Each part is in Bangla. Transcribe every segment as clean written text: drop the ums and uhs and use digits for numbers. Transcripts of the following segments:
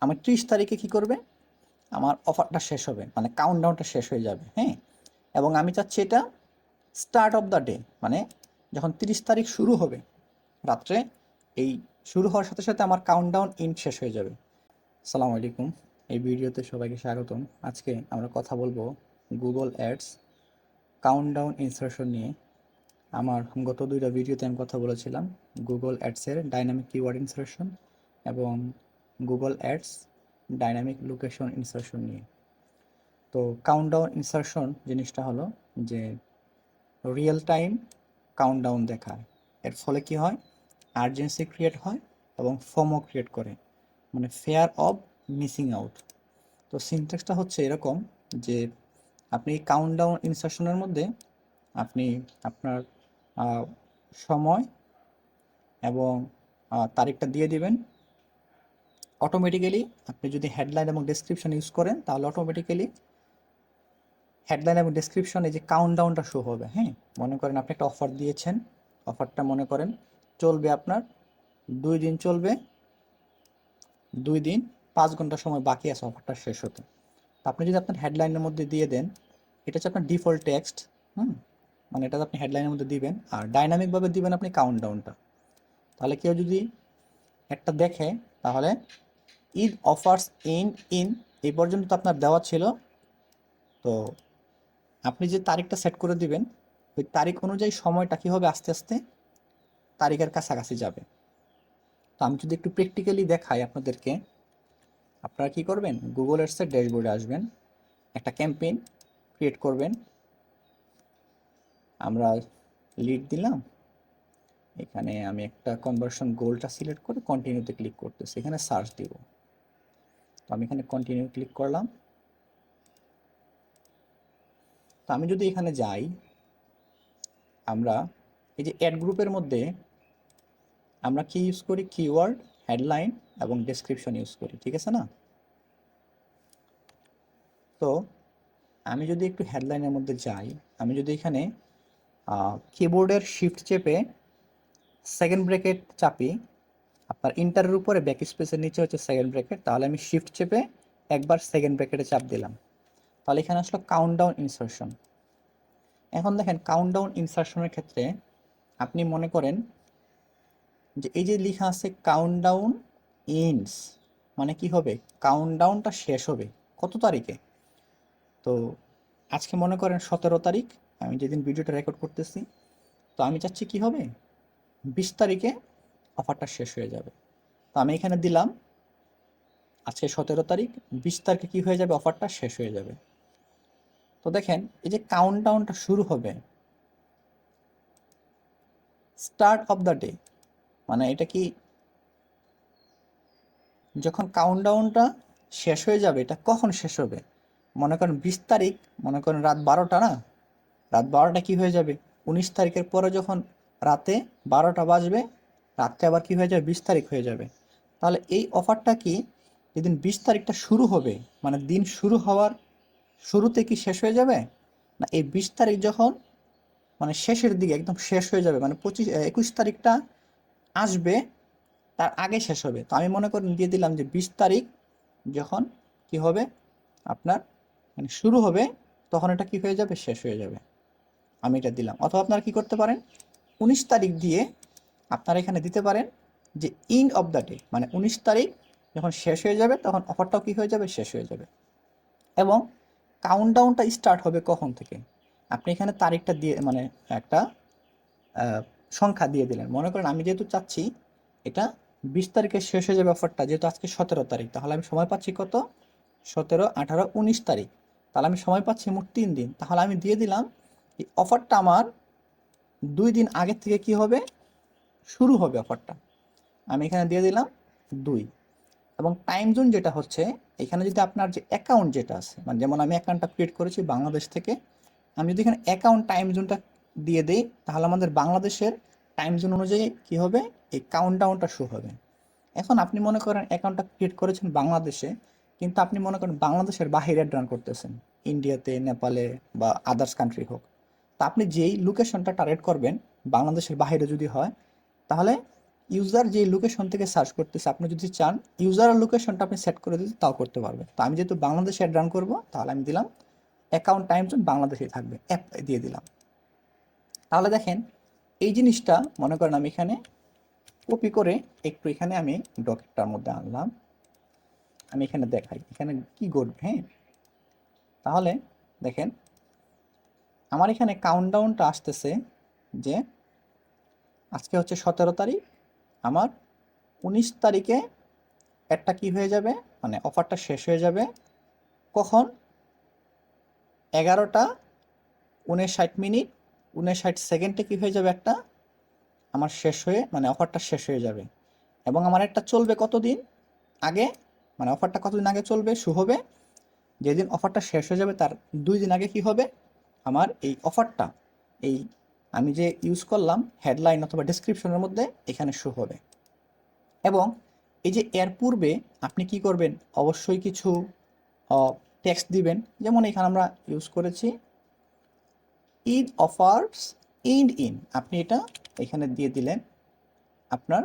আমার 30 তারিখে কি করবে, আমার অফারটা শেষ হবে, মানে কাউন্টডাউনটা শেষ হয়ে যাবে। হ্যাঁ, এবং আমি চাচ্ছি এটা স্টার্ট অফ দ্য ডে, মানে যখন 30 তারিখ শুরু হবে রাত্রে, এই শুরু হওয়ার সাথে সাথে আমার কাউন্টডাউন ইন শেষ হয়ে যাবে। আসসালামু আলাইকুম, এই ভিডিওতে সবাইকে স্বাগতম। আজকে আমরা কথা বলবো গুগল অ্যাডস কাউন্টডাউন ইনসার্শন নিয়ে। আমার গত দুইটা ভিডিওতে আমি কথা বলেছিলাম গুগল অ্যাডসের ডাইনামিক কিওয়ার্ড ইনসার্শন এবং Google ads dynamic location insertion নিয়ে। তো কাউন্টডাউন ইনসার্শন জিনিসটা হলো যে রিয়েল টাইম কাউন্টডাউন দেখায়। এর ফলে কি হয়, আর্জেন্সি ক্রিয়েট হয় এবং ফোমো ক্রিয়েট করে, মানে ফেয়ার অফ মিসিং আউট। তো সিনট্যাক্সটা হচ্ছে এরকম যে আপনি কাউন্টডাউন ইনসার্শনের মধ্যে আপনি আপনার সময় এবং তারিখটা দিয়ে দিবেন। অটোমেটিক্যালি আপনি যদি হেডলাইন এবং ডেসক্রিপশন ইউজ করেন তাহলে অটোমেটিক্যালি হেডলাইন এবং ডেসক্রিপশনে যে কাউন্টডাউনটা শো হবে। হ্যাঁ, মনে করেন আপনি একটা অফার দিয়েছেন, অফারটা মনে করেন চলবে আপনার 2 দিন চলবে, 2 দিন 5 ঘন্টা সময় বাকি আছে অফারটা শেষ হতে। তো আপনি যদি আপনার হেডলাইনের মধ্যে দিয়ে দেন, এটা হচ্ছে আপনার ডিফল্ট টেক্সট। মানে এটা আপনি হেডলাইনের মধ্যে দিবেন, আর ডাইনামিকভাবে দিবেন আপনি কাউন্টডাউনটা। তাহলে কেউ যদি একটা দেখে, তাহলে ঈদ অফার্স ইন এই পর্যন্ত তো আপনার দেওয়া ছিল। তো আপনি যে তারিখটা সেট করে দিবেন, ওই তারিখ অনুযায়ী সময়টা কী হবে, আস্তে আস্তে তারিখের কাছাকাছি যাবে। তো আমি যদি একটু প্র্যাকটিক্যালি দেখাই আপনাদেরকে, আপনারা কি করবেন, গুগল অ্যাডসের ড্যাশবোর্ডে আসবেন, একটা ক্যাম্পেইন ক্রিয়েট করবেন। আমরা লিড দিলাম, এখানে আমি একটা কনভার্সন গোলটা সিলেক্ট করে কন্টিনিউতে ক্লিক করতেছি, এখানে সার্চ দিব। তো আমি এখানে কন্টিনিউ ক্লিক করলাম। তো আমি যদি এখানে যাই, আমরা এই যে অ্যাড গ্রুপের মধ্যে আমরা কি ইউজ করি, কিওয়ার্ড, হেডলাইন এবং ডেসক্রিপশন ইউজ করি, ঠিক আছে না? তো আমি যদি একটু হেডলাইনের মধ্যে যাই, আমি যদি এখানে কিবোর্ডের শিফট চেপে সেকেন্ড ব্র্যাকেট চাপি, আপনার ইন্টারের উপরে ব্যাক স্পেসের নিচে হচ্ছে সেকেন্ড ব্র্যাকেট, তাহলে আমি শিফট চেপে একবার সেকেন্ড ব্র্যাকেটে চাপ দিলাম, তাহলে এখানে আসলো কাউন্টডাউন ইনসার্শন। এখন দেখেন কাউন্টডাউন ইনসার্শনের ক্ষেত্রে আপনি মনে করেন যে এই যে লেখা আছে কাউন্টডাউন ইনস, মানে কি হবে, কাউন্টডাউনটা শেষ হবে কত তারিখে। তো আজকে মনে করেন 17 তারিখ, আমি যেদিন ভিডিওটা রেকর্ড করতেছি। তো আমি চাচ্ছি কি হবে, 20 তারিখে অফারটা শেষ হয়ে যাবে। তো আমি এখানে দিলাম আজকে 17 তারিখ, 20 তারিখে কি হয়ে যাবে, অফারটা শেষ হয়ে যাবে। তো দেখেন এই যে কাউন্টডাউনটা শুরু হবে স্টার্ট অফ দ্য ডে, মানে এটা কি যখন কাউন্টডাউনটা শেষ হয়ে যাবে, এটা কখন শেষ হবে, মনে করেন 20 তারিখ, মনে করেন রাত 12টা, না রাত 12টা কি হয়ে যাবে, 19 তারিখের পরে যখন রাতে 12টা বাজবে, রাত্রে আবার কি হয়ে যাবে, 20 তারিখ হয়ে যাবে। তাহলে এই অফারটা কি যেদিন 20 তারিখটা শুরু হবে, মানে দিন শুরু হওয়ার শুরুতে কি শেষ হয়ে যাবে, না এই 20 তারিখ যখন মানে শেষের দিকে একদম শেষ হয়ে যাবে, মানে 21 তারিখটা আসবে তার আগে শেষ হবে। তো আমি মনে করেন দিয়ে দিলাম যে 20 তারিখ যখন কি হবে আপনার মানে শুরু হবে, তখন এটা কি হয়ে যাবে, শেষ হয়ে যাবে। আমি এটা দিলাম। অথবা আপনারা কি করতে পারেন, 19 তারিখ দিয়ে আপনারা এখানে দিতে পারেন যে ইন্ড অফ দ্য ডে, মানে 19 তারিখ যখন শেষ হয়ে যাবে তখন অফারটাও কি হয়ে যাবে, শেষ হয়ে যাবে। এবং কাউন্টডাউনটা স্টার্ট হবে কখন থেকে, আপনি এখানে তারিখটা দিয়ে মানে একটা সংখ্যা দিয়ে দিলেন। মনে করেন আমি যেহেতু চাচ্ছি এটা 20 তারিখে শেষ হয়ে যাবে অফারটা, যেহেতু আজকে 17 তারিখ, তাহলে আমি সময় পাচ্ছি কত, 17, 18, 19 তারিখ, তাহলে আমি সময় পাচ্ছি মোট 3 দিন। তাহলে আমি দিয়ে দিলাম এই অফারটা আমার 2 দিন আগের থেকে কি হবে, শুরু হবে অফারটা। আমি এখানে দিয়ে দিলাম 2। এবং টাইম জোন যেটা হচ্ছে, এখানে যদি আপনার যে অ্যাকাউন্ট যেটা আছে, মানে যেমন আমি অ্যাকাউন্টটা ক্রিয়েট করেছি বাংলাদেশ থেকে, আমি যদি এখানে অ্যাকাউন্ট টাইম জোনটা দিয়ে দিই, তাহলে আমাদের বাংলাদেশের টাইম জোন অনুযায়ী কি হবে, এই কাউন্টডাউনটা শো হবে। এখন আপনি মনে করেন অ্যাকাউন্টটা ক্রিয়েট করেছেন বাংলাদেশে, কিন্তু আপনি মনে করেন বাংলাদেশের বাইরে রান করতেছেন, ইন্ডিয়াতে, নেপালে বা আদার্স কান্ট্রি হোক। তা আপনি যেই লোকেশনটা টার্গেট করবেন বাংলাদেশের বাইরে যদি হয়, তাহলে ইউজার যে লোকেশন থেকে সার্চ করতেছে, আপনি যদি চান ইউজার লোকেশনটা আপনি সেট করে দিতে, তাও করতে পারবেন। তো আমি যেহেতু বাংলাদেশে অ্যাড রান করবো, তাহলে আমি দিলাম অ্যাকাউন্ট টাইম জোন বাংলাদেশেই থাকবে, অ্যাপ দিয়ে দিলাম। তাহলে দেখেন এই জিনিসটা মনে করেন আমি এখানে কপি করে একটু এখানে আমি ডকেটটার মধ্যে আনলাম, আমি এখানে দেখাই এখানে কি ঘটবে। হ্যাঁ, তাহলে দেখেন আমার এখানে কাউন্টডাউনটা আসতেছে যে আজকে হচ্ছে 17 তারিখ, আমার 19 তারিখে একটা কি হয়ে যাবে, মানে অফারটা শেষ হয়ে যাবে কখন, 11টা 59 মিনিট 59 সেকেন্ডে কি হয়ে যাবে, একটা আমার শেষ হয়ে মানে অফারটা শেষ হয়ে যাবে। এবং আমার একটা চলবে কতদিন আগে, মানে অফারটা কতদিন আগে চলবে, শুরু হবে যেদিন অফারটা শেষ হয়ে যাবে তার 2 দিন আগে কি হবে, আমার এই অফারটা এই আমি যে ইউজ করলাম হেডলাইন অথবা ডেসক্রিপশনের মধ্যে এখানে শো হবে। এবং এই যে এর পূর্বে আপনি কি করবেন, অবশ্যই কিছু টেক্সট দিবেন। যেমন এখানে আমরা ইউজ করেছি ঈদ অফার্স ইন, আপনি এটা এখানে দিয়ে দিলেন, আপনার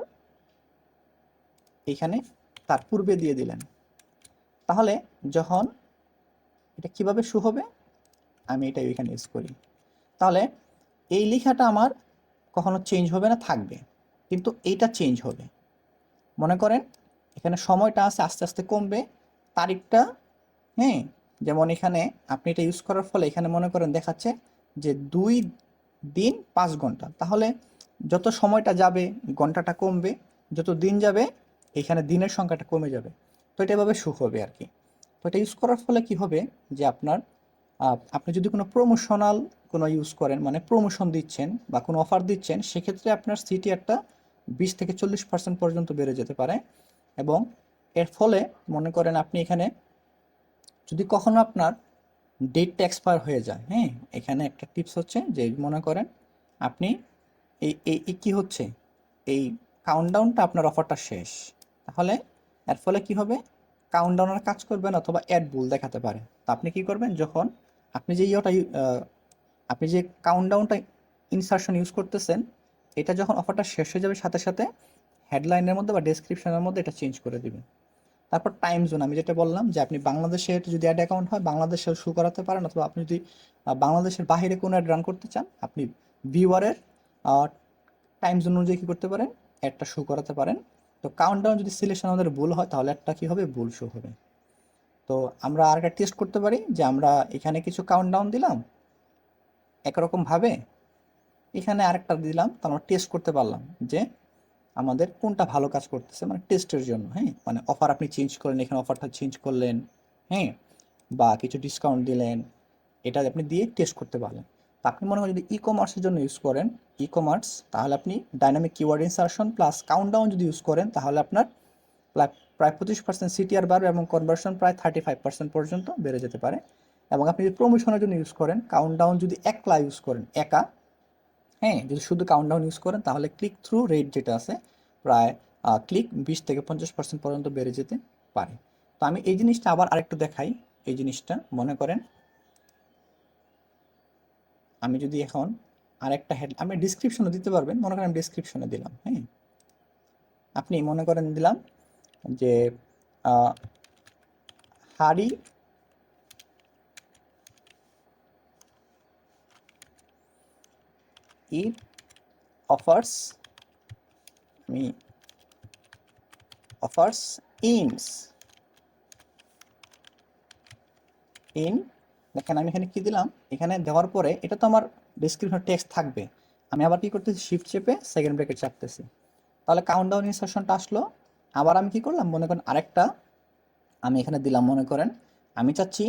এখানে তার পূর্বে দিয়ে দিলেন। তাহলে যখন এটা কিভাবে শো হবে, আমি এটা এখানে ইউজ করি। তাহলে এই লেখাটা আমার কখনো চেঞ্জ হবে না, থাকবে, কিন্তু এইটা চেঞ্জ হবে। মনে করেন এখানে সময়টা আছে আস্তে আস্তে কমবে, তারিখটা, হ্যাঁ, যেমন এখানে আপনি এটা ইউজ করার ফলে এখানে মনে করেন দেখাচ্ছে যে 2 দিন 5 ঘন্টা। তাহলে যত সময়টা যাবে ঘন্টাটা কমবে, যত দিন যাবে এখানে দিনের সংখ্যাটা কমে যাবে। তো এটা এভাবে শো হবে আর কি। তো এটা ইউজ করার ফলে কি হবে যে আপনার আপনি যদি কোনো প্রমোশনাল কোনো ইউজ করেন, মানে প্রমোশন দিচ্ছেন বা কোনো অফার দিচ্ছেন, সেক্ষেত্রে আপনার সিটিআরটা 20 থেকে 40% পর্যন্ত বেড়ে যেতে পারে। এবং এর ফলে মনে করেন আপনি এখানে যদি কখনো আপনার ডেটটা এক্সপায়ার হয়ে যায়, হ্যাঁ, এখানে একটা টিপস হচ্ছে যে মনে করেন আপনি এই কি হচ্ছে, এই কাউন্টডাউনটা আপনার অফারটা শেষ, তাহলে এর ফলে কি হবে, কাউন্টডাউনের কাজ করবেন অথবা অ্যাড ভুল দেখাতে পারে। তো আপনি কি করবেন, যখন আপনি যে আপনি যে কাউন্টডাউনটা ইনসারশন ইউজ করতেছেন, এটা যখন অফারটা শেষ হয়ে যাবে সাথে সাথে হেডলাইনের মধ্যে বা ডেসক্রিপশনের মধ্যে এটা চেঞ্জ করে দিবেন। তারপর টাইম জোন, আমি যেটা বললাম যে আপনি বাংলাদেশে যদি অ্যাড অ্যাকাউন্ট হয় বাংলাদেশেও শো করাতে পারেন, অথবা আপনি যদি বাংলাদেশের বাইরে কোনো অ্যাড রান করতে চান, আপনি ভিউয়ারের টাইম জোন অনুযায়ী কী করতে পারেন, অ্যাডটা শো করাতে পারেন। তো কাউন্টডাউন যদি সিলেকশন আমাদের ভুল হয় তাহলে একটা কী হবে, ভুল শো হবে। তো আমরা আর একটা টেস্ট করতে পারি যে আমরা এখানে কিছু কাউন্টডাউন দিলাম একরকমভাবে, এখানে আরেকটা দিলাম, তো আমরা টেস্ট করতে পারলাম যে আমাদের কোনটা ভালো কাজ করতেছে, মানে টেস্টের জন্য। হ্যাঁ, মানে অফার আপনি চেঞ্জ করলেন, এখানে অফারটা চেঞ্জ করলেন, হ্যাঁ, বা কিছু ডিসকাউন্ট দিলেন, এটা আপনি দিয়ে টেস্ট করতে পারলেন। তো আপনি মনে করেন যদি ই কমার্সের জন্য ইউজ করেন, ই কমার্স, তাহলে আপনি dynamic keyword insertion plus countdown যদি ইউজ করেন, তাহলে আপনার প্রায় 25% সিটিআর বাড়বে এবং কনভার্সন প্রায় 35% পর্যন্ত বেড়ে যেতে পারে। এবং আপনি যদি প্রমোশনের জন্য ইউজ করেন, কাউন্টডাউন যদি একলা ইউজ করেন, একা, হ্যাঁ, যদি শুধু কাউন্টডাউন ইউজ করেন, তাহলে ক্লিক থ্রু রেট যেটা আছে প্রায় ক্লিক 20 থেকে 50% পর্যন্ত বেড়ে যেতে পারে। তো আমি এই জিনিসটা আবার আরেকটু দেখাই। এই জিনিসটা মনে করেন আমি যদি এখন আরেকটা হেড, আপনি ডিসক্রিপশনে দিতে পারবেন, মনে করেন আমি ডিসক্রিপশনে দিলাম, হ্যাঁ, আপনি মনে করেন দিলাম যে হাড়ি ঈদ অফার্স, আমি অফার্স ইনস ইন, দেখেন আমি এখানে কি দিলাম, এখানে দেওয়ার পরে এটা তো আমার ডেসক্রিপশন টেক্সট থাকবে, আমি আবার কি করতেছি, শিফট চেপে সেকেন্ড ব্র্যাকেট চাপতেছি, তাহলে কাউন্টডাউন ইনসারশনটা আসলো। আবার আমি কি করলাম, মনে করেন আরেকটা আমি এখানে দিলাম, মনে করেন আমি চাচ্ছি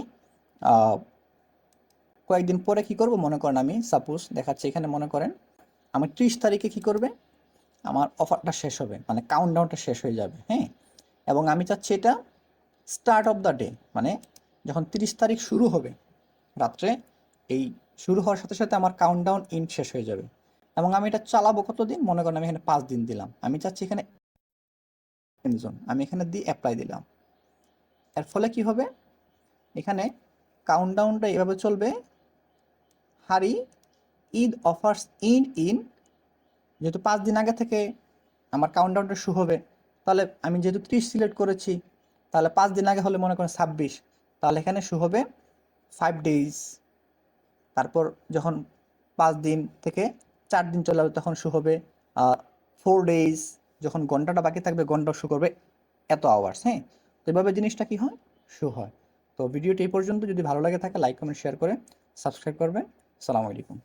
কয়েকদিন পরে কি করব, মনে করেন আমি সাপোজ দেখাচ্ছি এখানে, মনে করেন আমার 30 তারিখে কি করবে, আমার অফারটা শেষ হবে, মানে কাউন্টডাউনটা শেষ হয়ে যাবে, হ্যাঁ, এবং আমি চাচ্ছি এটা স্টার্ট অফ দ্য ডে, মানে যখন 30 তারিখ শুরু হবে রাত্রে, এই শুরু হওয়ার সাথে সাথে আমার কাউন্টডাউন ইন শেষ হয়ে যাবে। এবং আমি এটা চালাবো কতদিন, মনে করেন আমি এখানে 5 দিন দিলাম, আমি চাচ্ছি এখানে জোন, আমি এখানে দিয়ে অ্যাপ্লাই দিলাম। এর ফলে কি হবে, এখানে কাউন্টডাউনটা এভাবে চলবে, হারি ঈদ অফার্স ইন, যেহেতু 5 দিন আগে থেকে আমার কাউন্টডাউনটা শো হবে। তাহলে আমি যেহেতু 30 সিলেক্ট করেছি, তাহলে 5 দিন আগে হলে মনে করেন 26, তাহলে এখানে শো হবে 5 ডেজ। তারপর যখন 5 দিন থেকে 4 দিন চলে যাবে তখন শো হবে 4 ডেজ। যখন ঘন্টাটা বাকি থাকবে ঘন্টা শো করবে এত আওয়ার্স। হ্যাঁ, তো এভাবে জিনিসটা কি হয়, শো হয়। তো ভিডিওটি এই পর্যন্ত। যদি ভালো লাগে থাকে লাইক কমেন্ট শেয়ার করে সাবস্ক্রাইব করবেন। আসসালামু আলাইকুম।